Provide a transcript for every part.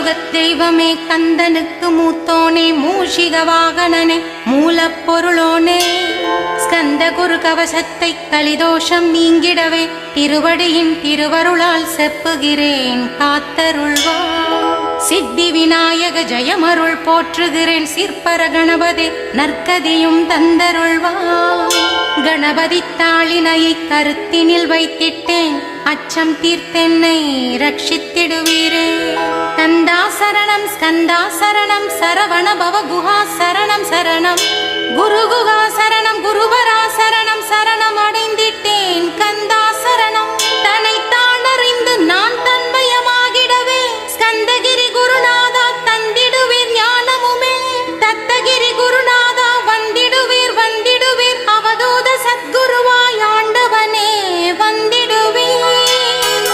கலியுகத் தெய்வமே கந்தனுக்கு மூத்தோனே மூஷிக வாகனனே மூலப்பொருளோனே ஸ்கந்த குரு கவசத்தை கலிதோஷம் நீங்கிடவே திருவடியின் திருவருளால் செப்புகிறேன் காத்தருள்வா. சித்தி விநாயக ஜெயமருள் போற்றுகிறேன் சிற்பர கணபதி நற்கதியும் தந்தருள்வா. கணபதி தாளினையை கருத்தினில் வைத்திட்டேன் அச்சம் தீர்த்தென்னை ரட்சித்திடுவீரே. கந்தா சரணம் ஸ்கந்தா சரணம் சரவண பவ குஹா சரணம் சரணம் குரு குஹா சரணம் குருவரா சரணம் சரணம் அடைந்திட்டேன் கந்தா சரணம். தன்னை தானறிந்து நான் தன்மயமாகிடவே ஸ்கந்தகிரி குருநாதா தந்திடுவீர் ஞானமுமே. தத்தகிரி குருநாதா வந்திடுவீர் வந்திடுவீர் அவதூத சத்குருவாய் ஆண்டவனே வந்திடுவீர்.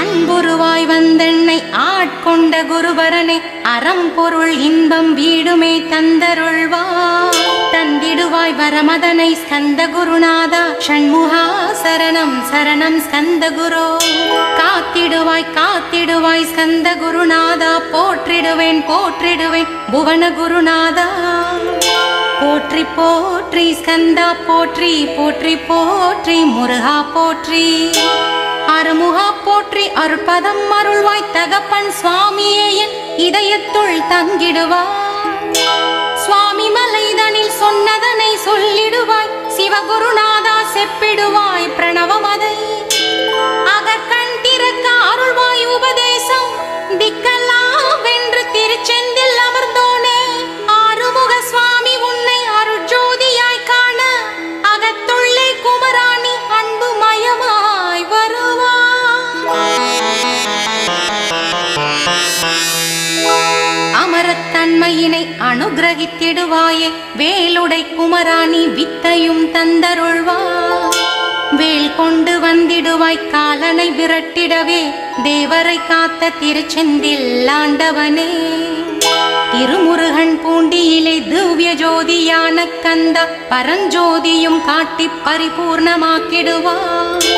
அன்புருவாய் வந்தென்னை ஆட்கொண்ட குருவரனே அறம்பொருள் இன்பம் வீடுமே தந்தருள்வா. தந்திடுவாய் வரமதனை ஸ்கந்த குருநாதா ஷண்முகா சரணம் சரணம் ஸ்கந்த குரு. காத்திடுவாய் காத்திடுவாய் ஸ்கந்த குருநாதா போற்றிடுவேன் போற்றிடுவேன் புவன குருநாதா. போற்றி போற்றி ஸ்கந்தா போற்றி போற்றி போற்றி முருகா போற்றி அருமுகா போற்றி அருட்பதம் அருள்வாய் தகப்பன் சுவாமியே என் இதயத்துள் தங்கிடுவாய். சுவாமி மலைதனில் சொன்னதனை சொல்லிடுவாய் சிவகுருநாதா செப்பிடுவாய் பிரணவமதை. அகக்கண் திறக்க அருள்வாய் உபதேசம் திக்கெல்லாம் வென்று திருச்செந்தில் அமர்ந்தோனே. ஆறுமுக சுவாமி உன்னை அருட்ஜோதியாய் காண அகத்துள்ளே குமராணி அன்பு மயமாய் வருவாய். அமரத்தன்மையினை அனுகிரகித்திடுவாயே வேலுடை குமராணி வித்தையும் தந்தருள்வா. வேல் கொண்டு வந்திடுவாய் காலனை விரட்டிடவே தேவரை காத்த திருச்செந்தில் ஆண்டவனே. திருமுருகன் பூண்டியிலே திவ்ய ஜோதியான கந்த பரஞ்சோதியும் காட்டி பரிபூர்ணமாக்கிடுவாய்.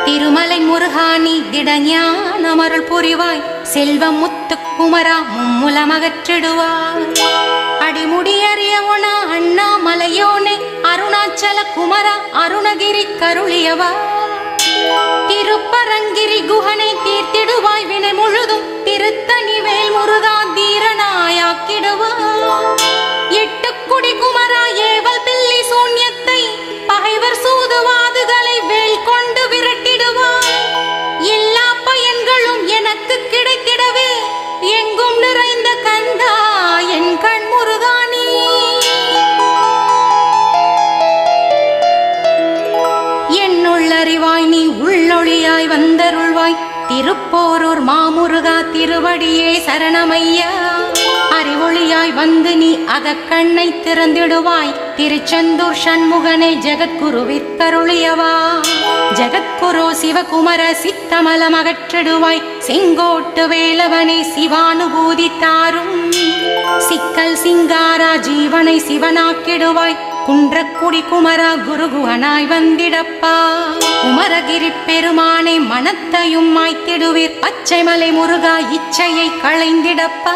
திருமலை முருகானி திடஞானம் அருள் புரிவாய் செல்வம் முத்து குமரா மும்முலமகற்றிடுவாய். அடிமுடியறியவனா அண்ணாமலையோனே அருணாச்சல குமரா அருணகிரி கருளியவா. திருப்பரங்கிரி குஹனை தீர்த்திடுவாய் வினை முழுதும் திருத்தணி வேல் முருகா தீரனாயாக்கிடுவாய். எட்டுக்குடி குமரா ஏவல் பில்லி சூன்யத்தை பகைவர் சூதுவாதுகளை வேல் கொண்டு விரட்டிடுவாய். எல்லா பயன்களும் எனக்கு கிடைத்திடவே எங்கும் நிறைந்த கந்தா என் கண் முருகானி. என்னுள்ளறிவாய் நீ உள்ளொளியாய் வந்தருள்வாய் திருப்போரூர் மாமுருகா திருவடியே சரணமையா. அறிவொளியாய் வந்து நீ அகக்கண்ணை திறந்திடுவாய் திருச்செந்தூர் ஷண்முகனே ஜெகத்குருவிற்கருளியவா. ஜெகத்குரு சிவகுமர சித்தமலம் அகற்றிடுவாய் செங்கோட்டு வேலவனை சிவானுபூதி தாரும். சிக்கல் சிங்காரா ஜீவனை சிவனாக்கிடுவாய் குன்றக்குடி குமரா குருகுவனாய் வந்திடப்பா. குமரகிரி பெருமானை மனத்தையும் மாய்த்திடுவீர் பச்சைமலை முருகா இச்சையை களைந்திடப்பா.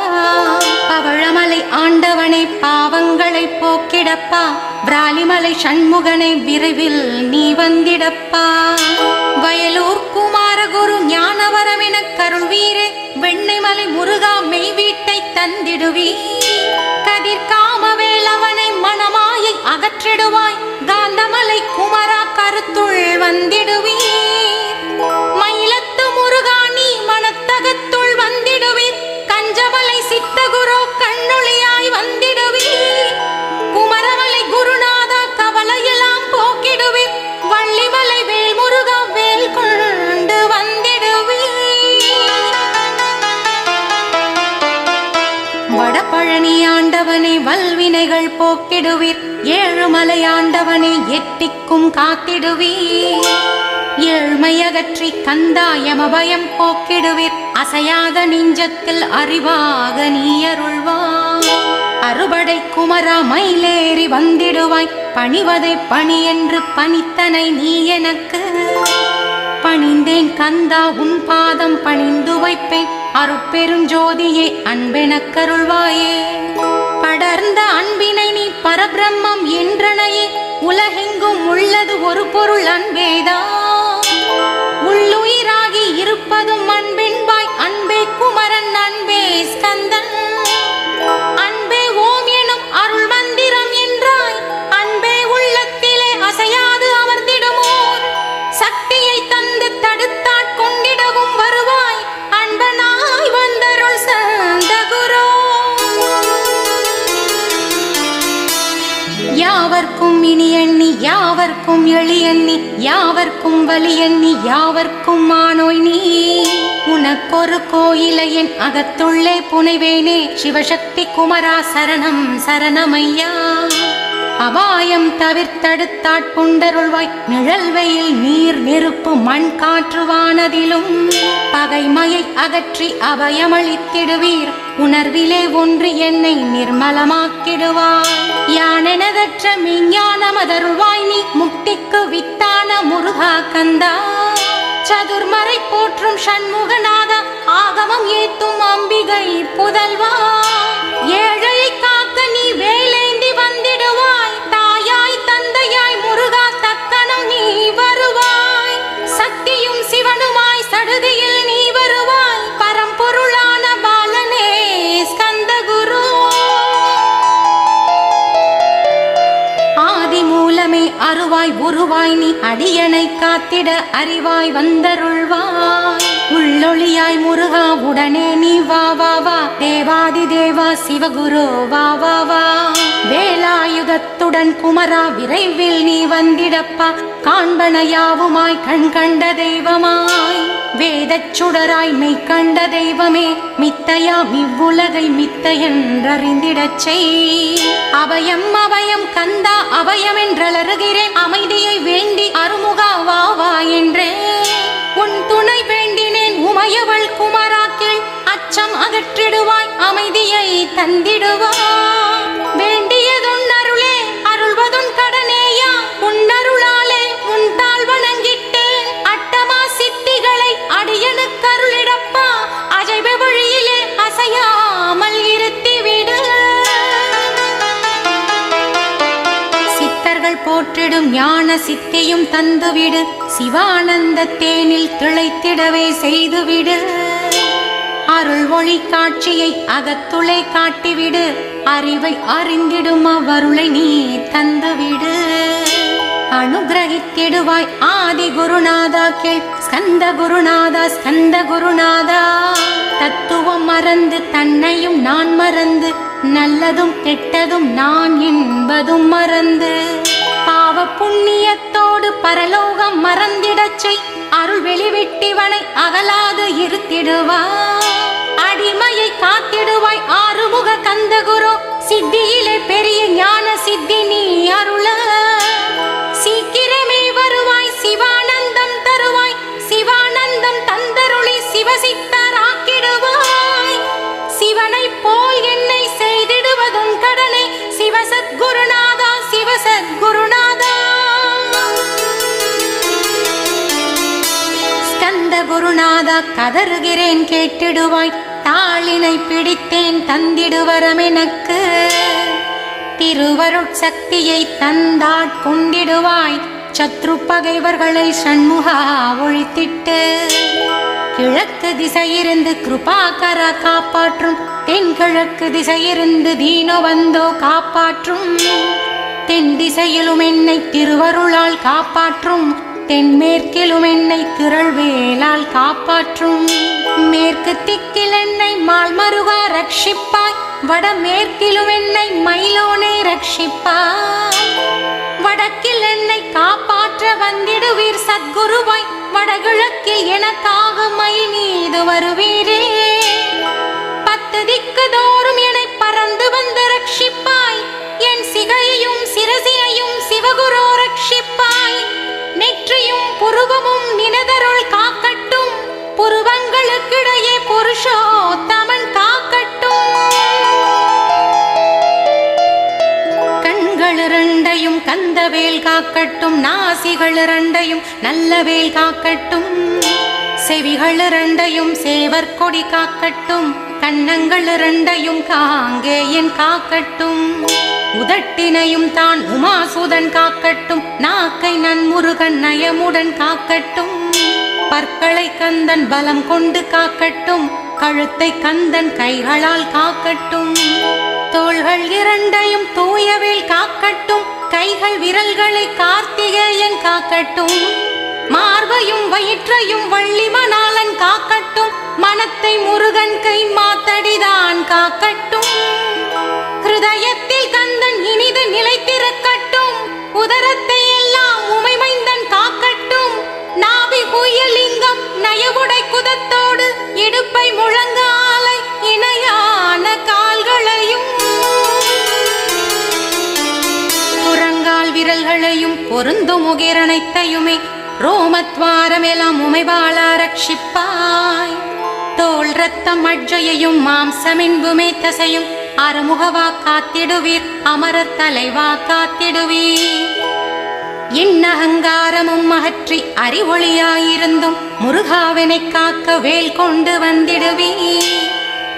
பவழமலை ஆண்டவனை பாவங்களை போக்கிடப்பா. விராலிமலை ஷண்முகனை விரைவில் நீ வந்திடப்பா. வயலூர் குமார குரு ஞானவரமென கருள்வீரே வெண்ணைமலை முருகா மெய் வீட்டை தந்திடுவீ. கதிர்காம வேலவனை மனமாயை அகற்றிடுவாய் காந்தமலை குமரா கருத்துள் வந்திடுவீர். மயிலத்து முருகாணி மனத்தகத்துள் வந்திடுவீர் கஞ்சமலை சித்தகுரு கண்ணொளியாய் வந்திடுவீர். குமரமலை குருநாதா கவலையெல்லாம் போக்கிடுவீர் வள்ளிமலை வேல் முருகா வேல் கொண்டு வந்திடுவீர். வடபழனி ஆண்டவனை வல்வினைகள் போக்கிடுவீர் ஏழுமலை ஆண்டவனை எட்டிக்கும் காத்திடுவீர். ஏழ்மையகற்றி கந்தாயமபயம் போக்கிடுவீர் அசையாத நெஞ்சத்தில் அறிவாக நீ அருள்வாய். அறுபடை குமரா மயிலேறி வந்திடுவாய் பணிவதை பணி என்று பணித்தனை நீ எனக்கு. பணிந்தேன் கந்தா உன் பாதம் பணிந்து வைப்பேன் அருட்பெருஞ்சோதியே அன்பெனக்கருள்வாயே. படர்ந்த அன்பினை நீ பரபிரம்மம் என்றனையே உலகெங்கும் உள்ளது ஒரு பொருள் அன்பேதான். உள்ளுயிராகி இருப்பதும் அன்பென்பாய் அன்பே குமரன் அன்பே ஸ்கந்தன். அன்பே ஓம் எனும் அருள் மந்திரம் என்றாய் அன்பே உள்ளத்திலே அசையாது அமர்ந்திடுமோர் சக்தியை தந்து தடுத்தாட்கொண்டிடவும் வருவாய் அன்பனாய் வந்தருள் சந்தகுரோ. யாவர்க்கும் இனி எண்ணி யாவர்க்கும் எளி எண்ணி யாவர்க்கும் வலி எண்ணி யாவர்க்கும் மானோய் நீ. உனக்கொரு கோயிலை என் அகத்துள்ளே புனைவேனே சிவசக்தி குமரா சரணம் சரணமையா. அபாயம் தவிர்த்தடுத்தாட்கொண்டருள்வாய் நிழல் வெயில் நீர் நெருப்பு மண் காற்று வானதிலும் பகைமையை அகற்றி அபயமளித்திடுவீர் உணர்விலே ஒன்று என்னை நிர்மலமாக்கிடுவாய். யானெனதற்ற மெஞ்ஞானமதருள்வாய் நீ முக்திக்கு வித்தான முருகா கந்தா. சதுர்மறை போற்றும் சண்முகநாதா ஆகமம் ஏத்தும் அம்பிகை புதல்வா. ஏழையை காக்க நீ வேலேந்தி வந்திடுவாய் தாயாய் தந்தையாய் முருகா தக்கணம் நீ வருவாய். சக்தியும் சிவனுமாய் சடுதியில் நீ வருவாய் பரம்பொருளான பாலனே ஸ்கந்தகுரு. ஆதி மூலமே அருவாய் உருவாய் நீ அடியனை காத்திட அறிவாய் வந்தருள்வாய். உள்ளொளியாய் முருகா உடனே நீ வா வா வா தேவாதி தேவா சிவகுரு வா வா வா. வேலாயுதத்துடன் குமரா விரைவில் நீ வந்திடப்பா காண்பனையாவுமாய் கண் கண்ட தெய்வமாய் வேதச் சுடராய் மெய் கண்ட தெய்வமே மித்தையாம் இவ்வுலகை மித்தையென்றறிந்திடச் செய். அபயம் அபயம் கந்தா அபயம் என்றலறுகிறேன் அமைதியை வேண்டி அருமுகா வா வா என்றேன். உன் துணை வேண்டினேன் உமையவள் குமராக்கில் அச்சம் அகற்றிடுவாய் அமைதியை தந்திடுவாய். வேண்டியதுன் அருளே அருள்வதுன் கடனேயா உன்னருளாலே உன் தாழ் வணங்கிட்டேன். அட்டமா சித்திகளை அடியனுக்கு அருளிடப்பா அஜைப வழியிலே அசையாமல் இருத்திவிடு. சித்தர்கள் போற்றிடும் ஞான சித்தியும் தந்துவிடு சிவானந்த தேனில் திளைத்திடவே செய்துவிடு. அருள் ஒளி காட்சியை அகத்துளை காட்டிவிடு அறிவை அறிந்திடும் அவ்வருளை நீ தந்துவிடு. அனுகிரகித்திடுவாய் ஆதி குருநாதா கேள் ஸ்கந்த குருநாதா ஸ்கந்த குருநாதா. தத்துவம் மறந்து தன்னையும் நான் மறந்து நல்லதும் கெட்டதும் நான் என்பதும் மறந்து பாவ புண்ணியத்தோடு பரலோகம் மறந்திடச் செய் அருள் வெளிவிட்டிவனை அகலாது இருத்திடுவாய். அடிமையை காத்திடுவாய் ஆறுமுக கந்தகுரு சித்தியிலே பெரிய ஞான சித்தி நீ அருள. சீக்கிரமே வருவாய் சிவானந்தம் தருவாய் சிவானந்தம் தந்தருளி சிவசித்தராக்கிடுவாய். சிவனை போல் என்னை செய்திடுவதும் கடனை சிவசத்குருநாதா சிவசத்குருநாதா. ஸ்கந்த குருநாதா கதறுகிறேன் கேட்டிடுவாய் தாளினை பிடித்தேன் தந்திடுவரமெனக்கு. திருவருட் சக்தியை தந்தாட்கொண்டிடுவாய் சத்ரு பகைவர்களை சண்முகா ஒழித்திட்டு. கிழக்கு திசையிருந்து கிருபாகர காப்பாற்றும் தென்கிழக்கு திசையிருந்து தீனோ வந்தோ காப்பாற்றும். தென் திசையிலும் என்னை திருவருளால் காப்பாற்றும் தென்மேற்கிலும் என்னை திரள்வேலால் காப்பாற்றும். மேற்கு திக்கில் என்னை மால்மருகா ரட்சிப்பாய் வடமேற்கிலும் என்னை மயிலோனே ரட்சிப்பாய். வடக்கில் என்னை காப்பாற்ற வந்திடுவீர் சத்குருவாய் வடகிழக்கில் எனக்காக மயில் மீது வருவீரே. 10 திக்கு தோறும் என்னை பறந்து வந்து ரட்சிப்பாய் என் சிகையையும் சிரசியையும் சிவகுரு ரட்சிப்பாய். நெற்றியும் புருவமும் நினதருள் காக்கட்டும் புருவங்களுக்கிடையே புருஷோத்தமன் காக்கட்டும். கண்கள் இரண்டையும் கந்தவேல் காக்கட்டும், நாசிகள் இரண்டையும் நல்ல வேல் காக்கட்டும், செவிகள் இரண்டையும் சேவர் கொடி காக்கட்டும், கண்ணங்கள் இரண்டையும் காங்கேயன் காக்கட்டும், உதட்டினையும் தான் உமாசுதன் காக்கட்டும், நாக்கை நன்முருகன் நயமுடன் காக்கட்டும், பற்களை கந்தன் பலம் கொண்டு காக்கட்டும், கழுத்தை கந்தன் கைகளால் காக்கட்டும், தோள்கள் இரண்டையும் தூயவேல் காக்கட்டும், கைகள் விரல்களை கார்த்திகேயன் காக்கட்டும், மார்பையும் வயிற்றையும் வள்ளிமணாளன் காக்கட்டும், மனத்தை முருகன் கை மாத்தடிதான் காக்கட்டும், ஹிருதயத்தில் கந்தன் இனிது நிலைத்திருக்கட்டும், உதரத்தை எல்லாம் உமைமைந்தன் காக்கட்டும், நாபி குயலிங்கம் நயவுடை குதத்தோடு இடுப்பை முழங்காலை இணையான கால்களையும் புறங்கால் விரல்களையும் பொருந்தும் முகிரனைத்தையுமே ரோமத்வாரமெல்லாம் உமைபால ரட்சிப்பாய், தோல் ரத்தம் அட்ஜையையும் மாம்சமென்புமே தசையும் அறுமுகவா காத்திடுவீர், அமரர் தலைவா காத்திடுவீர், இன்னகங்காரமும் அகற்றி அறிவொளியாயிருந்தும் முருகாவினை காக்க வேல் கொண்டு வந்திடுவீர்,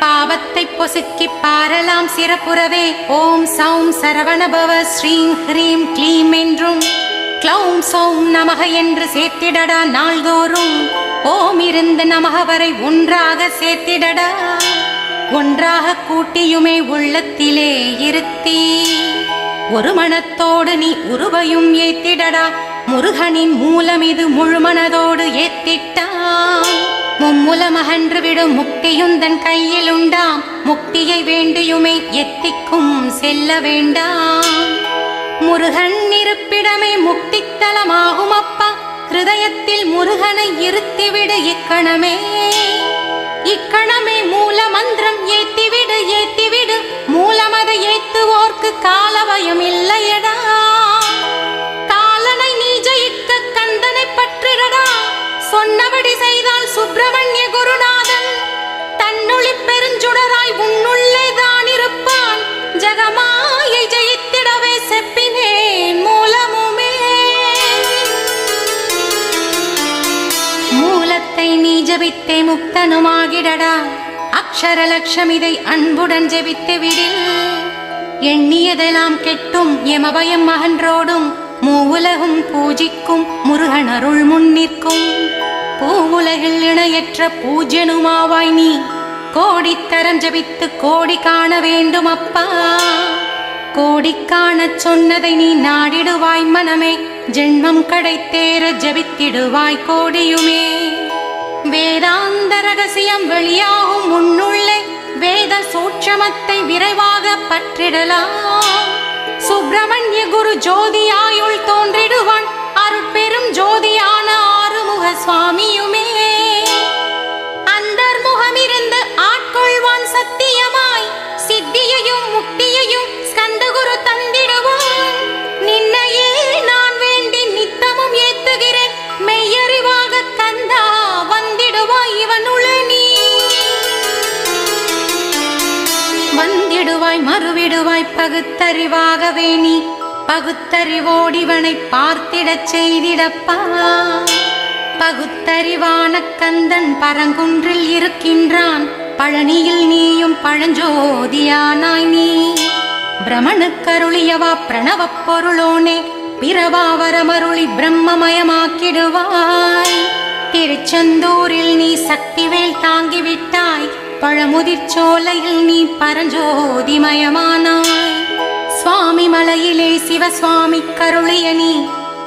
பாவத்தை பொசுக்கி பாரலாம் சிறப்புறவே ஓம் சௌம் சரவணபவ ஸ்ரீம் ஹ்ரீம் க்ளீம் என்றும் க்ளௌம் சௌம் நமக என்று சேர்த்திடடா நாள்தோறும், ஓம் இருந்து நமக வரை ஒன்றாக சேர்த்திடடா, ஒன்றாக கூட்டியுமே உள்ளத்திலே இருத்தி, ஒரு மனத்தோடு நீ உருவையும் ஏத்திடடா, முருகனின் மூலம் இது முழுமனதோடு ஏத்திட்டான், மும்முலமகன்று விடும் முக்தியுந்தன் கையில் உண்டாம், முக்தியை வேண்டியுமே எத்திக்கும் செல்ல வேண்டாம், முருகன் இருப்பிடமே முக்தித்தலமாகும் அப்பா, ஹிருதயத்தில் முருகனை இருத்திவிடு இக்கணமே, இக்கணமே மூல மந்திரம் ஏத்திவிடு ஏத்திவிடு, மூலமத ஏத்துவோர்க்கு காலபயம் இல்லையடா, காலனை நீ ஜெயிக்க கந்தனை பற்றிடடா, சொன்னபடி செய்தால் சுப்பிரமணிய குருநாதன் தன்னுளி பெருஞ்சுடராய் உன்னுள்ளே தான் இருப்பான், ஜகமாயை ஜெயித்திடவே செப்பினேன் மூலமுமே, மூலத்தை நீ ஜபித்தே முக்தனுமாகிடடா, அக்ஷர லட்சமிதை அன்புடன் ஜெபித்து விடில், எண்ணியதெல்லாம் கெட்டும் எமபயம் அகன்றோடும், மூவுலகும் பூஜிக்கும் முருகன் அருள் முன்னிற்கும், பூவுலகில் இணையற்ற பூஜ்யனுமாவாய் நீ, கோடித்தரம் ஜபித்து கோடி காண வேண்டும் அப்பா, கோடி காணச் சொன்னதை நீ நாடிடுவாய் மனமே, ஜென்மம் கடைத்தேற ஜபித்திடுவாய் கோடியுமே, வேதாந்த ரகசியம் வெளியாகும் முன்னுள்ளே வேத சூட்சமத்தை விரைவாக பற்றிடலாம், சுப்பிரமணிய குரு ஜோதியாயுள் தோன்றிடுவான், அருட்பெரும் ஜோதியான ஆறுமுக சுவாமியுமே, அந்தர்முகமிருந்து ஆட்கொள்வான் சத்தியமாய், சித்தியையும் முக்தியையும் ஸ்கந்தகுரு தந்திடுவான், நின்னையே நான் வேண்டி நித்தமும் ஏத்துகிறேன், மெய்யறிவாக கந்தா வந்திடுவாய் இவனுள்ள நீ, வந்திடுவாய் மறுவிடுவாய் பகுத்தறிவாகவே நீ, பகுத்தறிவோடிவனை பார்த்திடச் செய்திடப்பா, பகுத்தறிவான கந்தன் பரங்குன்றில் இருக்கின்றான், பழனியில் நீயும் பழஞ்சோதியானாய் நீ, பிரமனுக்கருளியவா பிரணவப் பொருளோனே, பிறவாவரமருளி பிரம்மமயமாக்கிடுவாய், திருச்செந்தூரில் நீ சக்திவேல் தாங்கிவிட்டாய், பழமுதிர் சோலையில் நீ பரஞ்சோதிமயமானாய், சுவாமி மலையிலே சிவசுவாமி கருளிய நீ,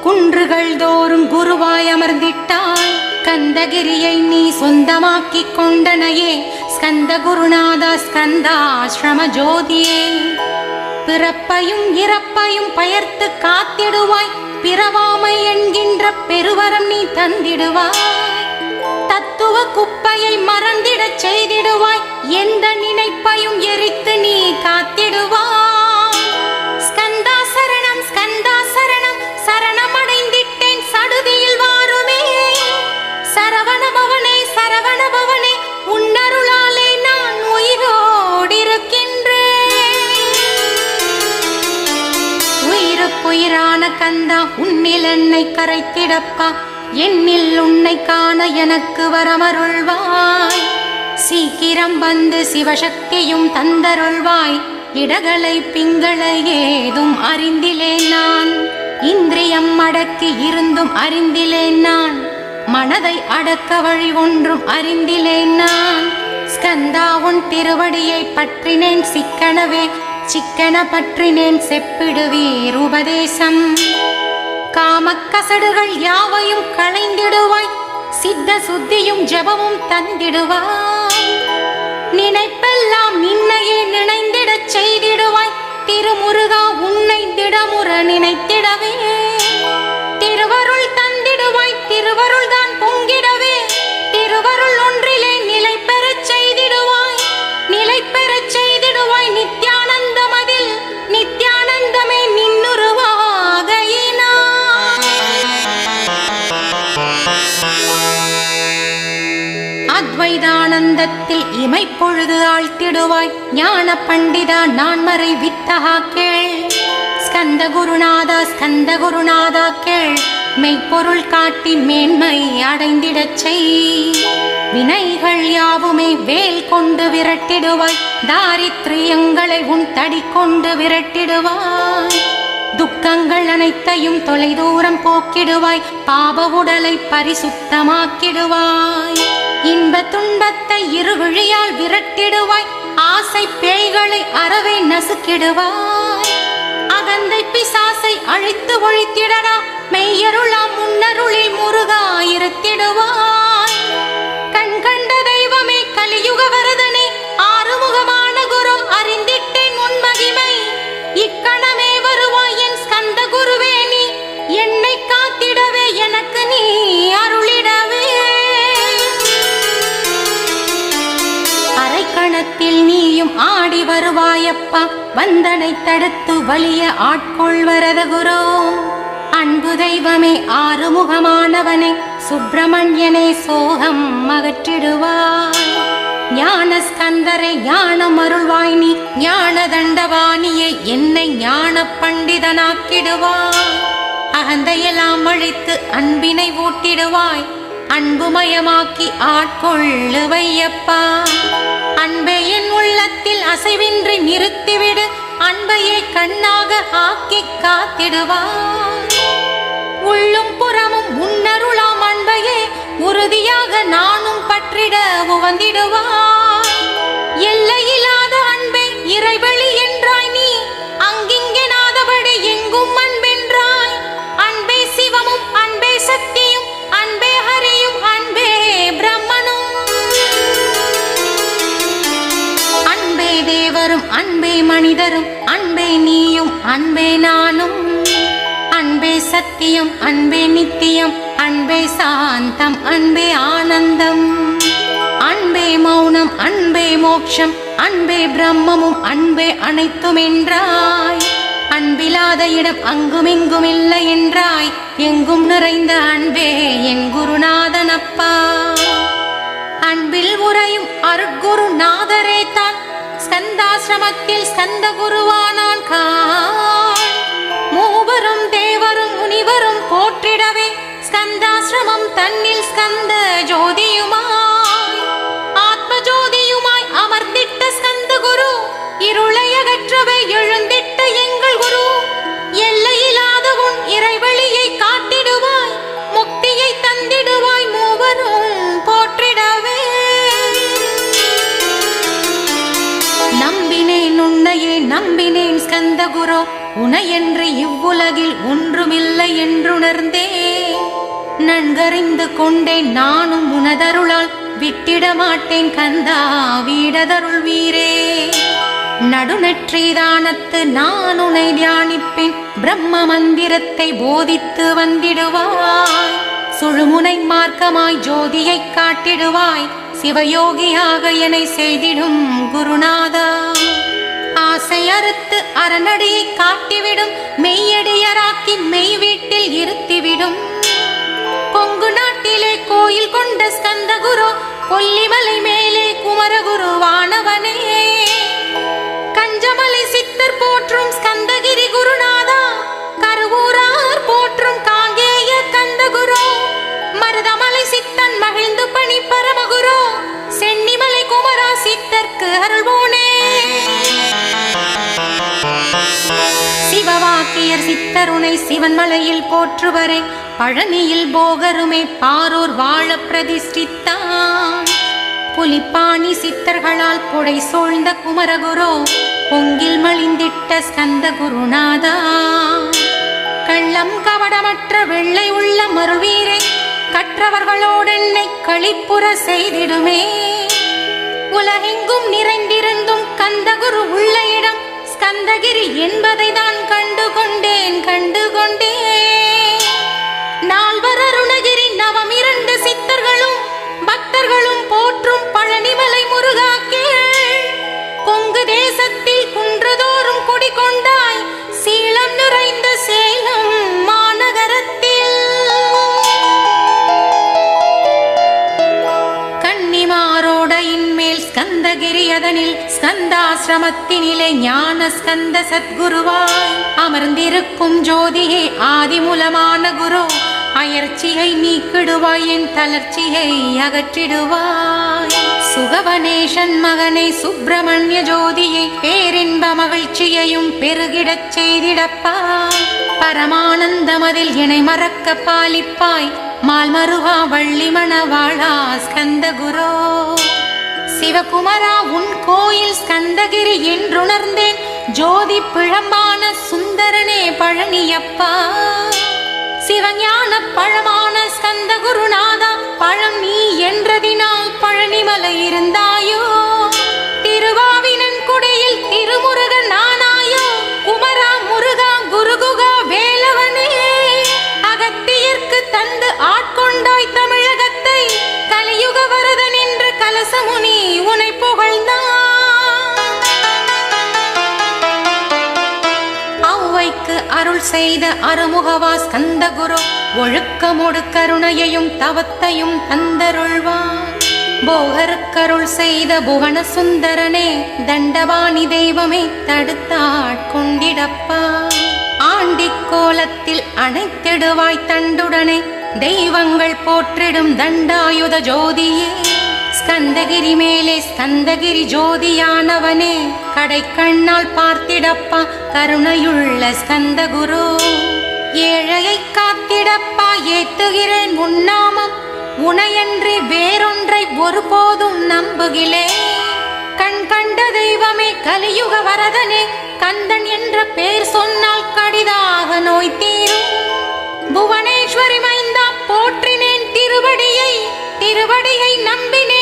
குன்றுகள் தோறும் குருவாய் அமர்ந்திட்டாய், கந்தகிரியை நீ சொந்தமாக்கிக் கொண்டனையே, ஸ்கந்த குருநாதா ஸ்கந்தாஸ்ரம ஜோதியே, பிறப்பையும் இறப்பையும் பயர்த்து காத்திடுவாய், பிறவாமை என்கின்ற பெருவரம் நீ தந்திடுவாய், தத்துவ குப்பையை மறந்திடச் செய்திடுவாய், எந்த நினைப்பையும் எரித்து நீ காத்திடுவாய், ஸ்கந்தா சரணம் ஸ்கந்தா சரணம், சரணமடைந்திட்டேன் சடுதியில் வாருமே, சரவணபவனே சரவணபவனே, உன்னருளாலே நான் உயிரோடிருக்கின்றேன், உயிருக்குயிரான கந்தா உன்னில் என்னை கரைத்திடப்பா, என்னில் உன்னை காண எனக்கு வரமருள்வாய். சீக்கிரம் வந்து சிவசக்தியும் தந்தருள்வாய், இடகளை பிங்களை ஏதும் அறிந்திலேன் நான். இந்திரியம் அடக்கி இருந்தும் அறிந்திலேன் நான், மனதை அடக்க வழி ஒன்றும் அறிந்திலேன் நான். ஸ்கந்தா உன் திருவடியை பற்றினேன் சிக்கனவே, சிக்கன பற்றினேன் செப்பிடுவீர் உபதேசம். காமக்கசடுகள் யாவையும் களைந்திடுவாய், சித்த சுத்தியும் ஜபமும் தந்திடுவாய். நினைப்பெல்லாம் நின்னையே நினைந்திடச் செய்திடுவாய், திருமுருகா உன்னை திடமுற நினைத்திடவே. திருவருள் தந்திடுவாய், திருவருள் தான் பொங்கிடவே. திருவருள் ஒன்றிலே நிலை பெறச் செய்திடுவாய், நிலை பெறச் செய்திடுவாய். நித்யானந்தமதில் நித்யானந்தமே நின்னுருவாகையினாய். அத்வைதானந்தத்தில் இமைப்பொழுது ஆழ்த்திடுவாய், ஞான பண்டிதா நான்மறை வித்தகா கேள். ஸ்கந்த குருநாதா ஸ்கந்த குருநாதா கேள், மெய்ப்பொருள் காட்டி மேன்மை அடைந்திடச் செய். வினைகள் யாவுமே வேல் கொண்டு விரட்டிடுவாய், தாரித்ரியங்களை உன் தடி கொண்டு விரட்டிடுவாய். துக்கங்கள் அனைத்தையும் தொலைதூரம் போக்கிடுவாய், பாப உடலை பரிசுத்தமாக்கிடுவாய். இன்ப துன்பத்தை இருவிழியால் விரட்டிடுவாய், ஆசை பேய்களை அறவே நசுக்கிடுவாய். அகந்தை பிசாசை அழித்து ஒழித்திடடா, மெய்யருளாம் முன்னருளில் முருகா இருத்திடுவாய். கண் கண்ட தெய்வமே கலியுக வரதனே, ஆறுமுகமான குரு அறிந்திட்டேன் உன் மகிமை. இக்கணமே வருவாய் என் ஸ்கந்த குருவே, நீ என்னை காத்திடவே எனக்கு நீ அருளிடவே. அரைக்கணத்தில் நீயும் ஆடி வருவாயப்பா, வந்தனை தடுத்து வலிய ஆட்கொள்வரத குரு. அன்பு தெய்வமே ஆறுமுகமானவனே, சுப்பிரமணியனே சோகம் அகற்றிடுவாய். ஞான ஸ்கந்தரை ஞானம் அருள்வாய், நீ ஞான தண்டவாணியை என்னை ஞான பண்டிதனாக்கிடுவாய். அகந்தையெல்லாம் அழித்து அன்பினை ஊட்டிடுவாய், அன்புமயமாக்கி ஆட்கொள்ளுவையப்பா. அன்பே என் உள்ளத்தில் அசைவின்றி நிறுத்திவிடு, அன்பையே கண்ணாக ஆக்கி காத்திடுவாய். உள்ளும் புறமும் உன்னருளாம் அன்பையே உறுதியாக நானும் பற்றிட உவந்திடுவாய். எல்லையில்லாத அன்பே இறைவழி என்றாய் நீ, அங்கிங்கே நாதபடி எங்கும் அன்பென்றாய். அன்பே சிவமும் அன்பே சக்தியும் அன்பே ஹரியும் அன்பே பிரம்மனும். அன்பே தேவரும் அன்பே மனிதரும் அன்பே நீயும் அன்பே நானும். அன்பே சத்தியம் அன்பே நித்தியம் அன்பே சாந்தம் அன்பே ஆனந்தம். அன்பே மௌனம் அன்பே மோட்சம் அன்பே பிரம்மமும் அன்பே அனைத்தும் என்றாய். அன்பில்லாத இடம் அங்குமிங்கும் இல்லை என்றாய், எங்கும் நிறைந்த அன்பே என் குருநாதனப்பா. அன்பில் உறையும் அருட்குருநாதரே தான், ஸ்கந்தாசிரமத்தில் ஸ்கந்த குருவானான் காண். மூவரும் தேவரும் முனிவரும் போற்றிடவே, ஸ்கந்தாசிரமம் தன்னில் ஸ்கந்த ஜோதியுமாய் ஆத்ம ஜோதியுமாய் அமர்ந்திட்ட ஸ்கந்த குரு, இருளை அகற்றவே எழுந்திட்ட எங்கள் குரு. எல்லையில்லாத உன் இறைவழியை காட்டிடுவாய், முக்தியை தந்திடுவாய், மூவரும் போற்றிடவே. நம்பினேன் உன்னையே நம்பினேன் ஸ்கந்த குரு, உனையன்று இவ்வுலகில் ஒன்றுமில்லை என்றுணர்ந்தே. நன்கறிந்து கொண்டேன் நானும் உனதருளால் விட்டிட மாட்டேன் கந்தா வீடதருள் வீரே. நடுநெற்றிதானத்து நான் உனை தியானிப்பேன், பிரம்ம மந்திரத்தை போதித்து வந்திடுவாய். சுழுமுனை மார்க்கமாய் ஜோதியை காட்டிடுவாய், சிவயோகியாக என்னை செய்திடும் குருநாதா. ஆசை அறுத்து அரணடியை காட்டிவிடும், மெய்யடியராக்கி மெய் வீட்டில் இருத்திவிடும். கொங்கு நாட்டிலே கோயில் கொண்ட ஸ்கந்த குரு, கொல்லிமலை மேலே குமரகுருவானவனே. கஞ்சமலை சித்தர் போற்றும் ஸ்கந்தகிரி குருநாதா, கருவூரார் கருணை சிவன் மலையில் போற்றுவரே பழனியில் போகருமே பாரூர் வாழ பிரதிஷ்டித்தான் புலிப்பாணி சித்தர்களால் புடை சூழ்ந்த குமரகுரு பொங்கில் மலிந்திட்ட ஸ்கந்த குருநாதா கள்ளம் கவடமற்ற வெள்ளை உள்ள மருள்வீரே கற்றவர்களோடென்னை களிப்புற செய்திடுமே உலகெங்கும் நிறைந்திருந்தும் கந்தகுரு உள்ள இடம் ஸ்கந்தகிரி என்பதை தான் கண்டுகொண்டேன் நால்வர் அருணகிரி நவம் 2 சித்தர்களும் பக்தர்களும் போற்றும் பழனிமலை முருகா கேள் கொங்கு தேசத்தில் குன்றுதோறும் குடிகொண்டாய் சீலம் நிறைந்த சேலம் மாநகரத்தில் கன்னிமாரோடையின் மேல் ஸ்கந்தகிரி அதனில் ஸ்கந்தாசிரமத்தினிலே ஞான ஸ்கந்த சத்குருவாய் அமர்ந்திருக்கும் ஜோதியே ஆதிமூலமான குரு அயர்ச்சியை நீக்கிடுவாய் என் தளர்ச்சியை அகற்றிடுவாய் சுகவனேஷன் மகனை சுப்பிரமணிய ஜோதியை பேரின்ப மகிழ்ச்சியையும் பெருகிடச் செய்திடப்பா பரமானந்தமதில் என்னை மறக்க பாலிப்பாய் மால்மருகா வள்ளி மணவாழா ஸ்கந்த குரு சிவகுமரா உன் கோயில் ஸ்கந்தகிரி என்றுணர்ந்தேன் ஜோதி பிழம்பான சுந்தரனே பழனியப்பா சிவஞான பழமான ஸ்கந்த குருநாதா பழம் நீ என்றதினால் பழனிமலை இருந்தாயோ திருவாவினன் குடையில் திருமுருகன் நானாயோ குமரா முருகா குருகுகா வேலவனே அகத்தியர்க்கு தந்து ஆட்கொண்டாய் தமிழகத்தை கலியுக வரதன் என்று கலசமுனி உனை புகழ்ந்தான் அருள் செய்த அருமுகவா ஸ்கந்த குரு ஒழுக்கமோடு கருணையையும் தவத்தையும் தந்தருள்வான் போகருக்கருள் செய்த புவன சுந்தரனே தண்டவாணி தெய்வமே தடுத்தாட்கொண்டிடப்பா ஆண்டிக் கோலத்தில் அணைத்திடுவாய் தண்டுடனே தெய்வங்கள் போற்றிடும் தண்டாயுத ஜோதியே ஸ்கந்தகிரி மேலே ஸ்கந்தகிரி ஜோதியானவனே கடை கண்ணால் பார்த்திடப்பா கருணையுள்ள ஸ்கந்த குரு ஏழையை காத்திடப்பா ஏத்துகிறேன் உன்னாமம் உனையன்றி வேறொன்றை ஒருபோதும் நம்புகிலே கண் கண்ட தெய்வமே கலியுக வரதனே கந்தன் என்ற பேர் சொன்னால் கடிதாக நோய் தீரும் புவனேஸ்வரி மைந்தா போற்றினேன் திருவடியை நம்பினேன்